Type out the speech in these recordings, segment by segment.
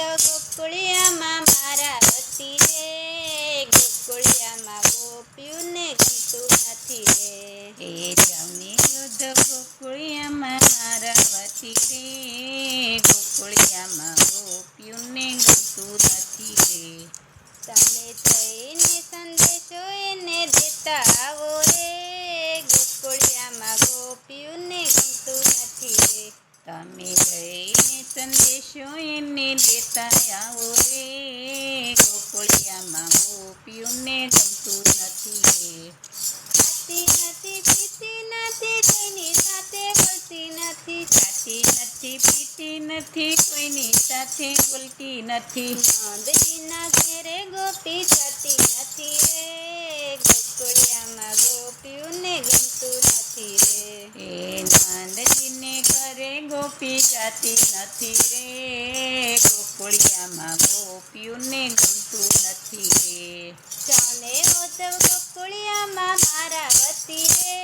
ઉદ્ધવ ગોકુળિયામાં મારા વતી રે, ગોકુળિયામાં ગોપીઓને ગમતું નથી રે. એ જાઉને ઉદ્ધવ ગોકુળિયામાં મારા વતી રે, ગોકુળિયામાં ગોપીઓને ગમતું નથી રે. તમે જઈને સંદેશો એને દેતા આવો રે, ગોકુળિયામાં ગોપીઓને ગમતું નથી રે. તમે જઈને સંદેશો એને દેતા આવો રે, ગોકુળિયામાં ગોપીઓને ગમતું નથી રે. ખાતી નથી પીતી નથી કોઈની સાથે બોલતી નથી, ખાતી નથી પીતી નથી કોઈની સાથે બોલતી નથી. નંદજીના ઘેરે ગોપી જતી નથી રે, ગોકુળિયામાં ગોપીઓને ગમતું નથી રે. એ નંદજીને ઘરે ગોપી જાતી નથી રે, ગોકુળિયામાં ગોપીઓને ગમતું નથી રે. જાને ઉદ્ધવ ગોકુળિયામાં મારા વતી રે,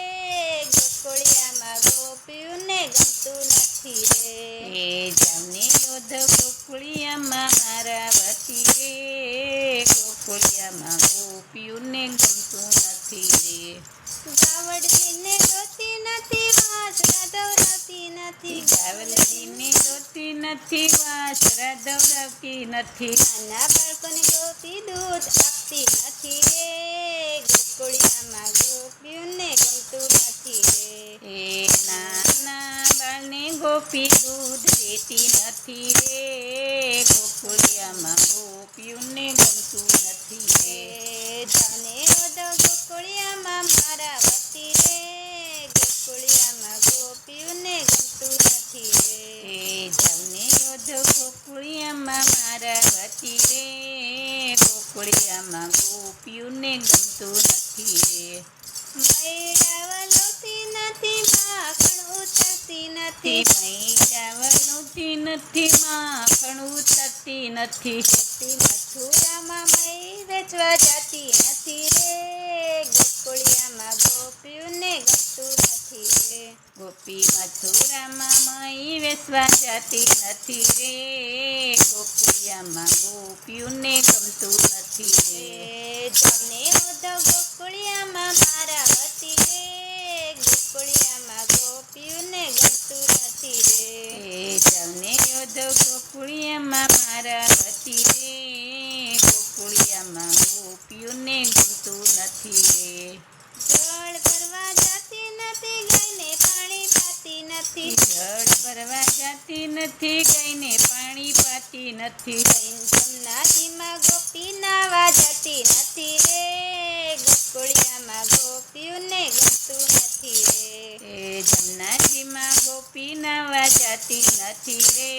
ગોકુળિયામાં ગોપીઓને ગમતું નથી રે. એ જામને ઉદ્ધવ ગોકુળિયામાં મારા વતી રે, ગોકુળિયામાં ગોપીઓને ગમતું નથી રે. ગાવડજીને ગોતી નથી વાંસરા દોરાવતી નથી, ગાવલજીને ગોતી નથી વાસરા દવડાવતી નથી. નાના બાળકોને ગોપી દૂધ આપતી નથી રે, ગોકુળિયામાં ગોપીઓને ગમતું નથી રે. એ નાના બાળને ગોપી દૂધ દેતી નથી રે, ગોકુળિયામાં ગોપીઓને ગમતું નથી રે. જાને ઉદ્ધવ ગોકુળિયામાં મારા વતી રે, ગોકુળિયામાં ગોપીઓને ગમતું નથી રે. એ જામને ઉદ્ધવ ગોકુળિયામાં મારા વતી રે, ગોકુળિયામાં ગોપીઓને ગમતું નથી રે. મૈડાવલોતી નથી માખણ ઉતરતી નથી, મૈડાવલોતી નથી માખણ ઉતરતી નથી. ગોપી મથુરામાં મય વેચવા જતી નથી રે, ગોકુળિયામાં ગોપીઓને ગમતું નથી રે. ગોપી મથુરામાં મય વેચવા જતી નથી રે, ગોકુળિયામાં ગોપીઓને ગમતું નથી રે. જાને ઉદ્ધવ ગોકુળિયામાં મારા વતી રે, ગોકુળિયામાં ગોપીઓને ગમતું નથી રે. એ જામને ઉદ્ધવ ગોકુળિયામાં મારા વતી રે, ગોકુળિયામાં ગોપીઓને ગમતું નથી રે. જળ ભરવા જાતી નથી ગાયને પાણી પાતી નથી, જળ ભરવા જાતી નથી ગાયને પાણી પાતી નથી. જમનાજીમાં ગોપી નાવા જતી નથી રે, ગોકુળિયામાં ગોપીઓને ગમતું નથી રે. એ જમનાજીમાં ગોપી નાવા જાતી નથી રે,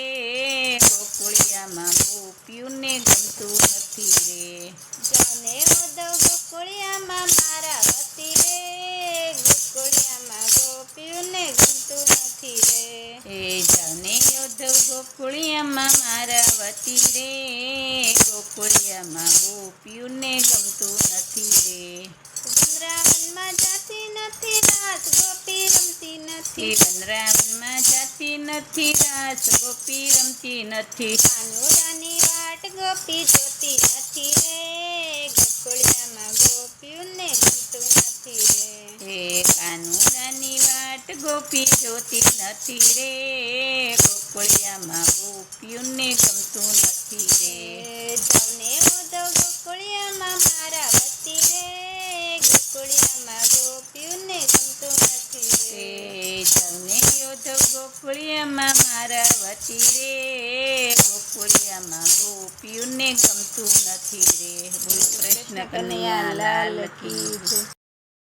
ગોકુળિયામાં ગોપીઓને ગમતું નથી રે. જાને ઉદ્ધવ ગોકુળિયામાં મારા વતી રે, ગોકુળિયામાં ગોપીઓને ગમતું નથી રે. એ જાને ઉદ્ધવ ગોકુળિયામાં મારા વતી રે, ગોકુળિયામાં ગોપીઓને ગમતું નથી રે. વૃંદાવનમાં જાતી નથી રાસ ગોપી રમતી નથી, વૃંદાવનમાં જાતી નથી રાસ ગોપી રમતી નથી. કાનુડાની વાટ ગોપી જોતી નથી રે, ગોકુળિયામાં ગોપીઓને ગમતું નથી રે. એ કાનુડાની વાટ ગોપી જોતી નથી રે, ગોકુળિયામાં ગોપીઓને ગમતું નથી રે. જાને ઉદ્ધવ ગોકુળિયામાં મારા વતી રે, ગોકુળિયામાં ગોપીઓને ગમતું નથી રે. એ જાઉને ઉદ્ધવ ગોકુળિયામાં મારા વતી રે, ગોકુળિયામાં ગોપીઓને ગમતું નથી રે. બોલ કૃષ્ણ કનૈયા લાલ કી જય.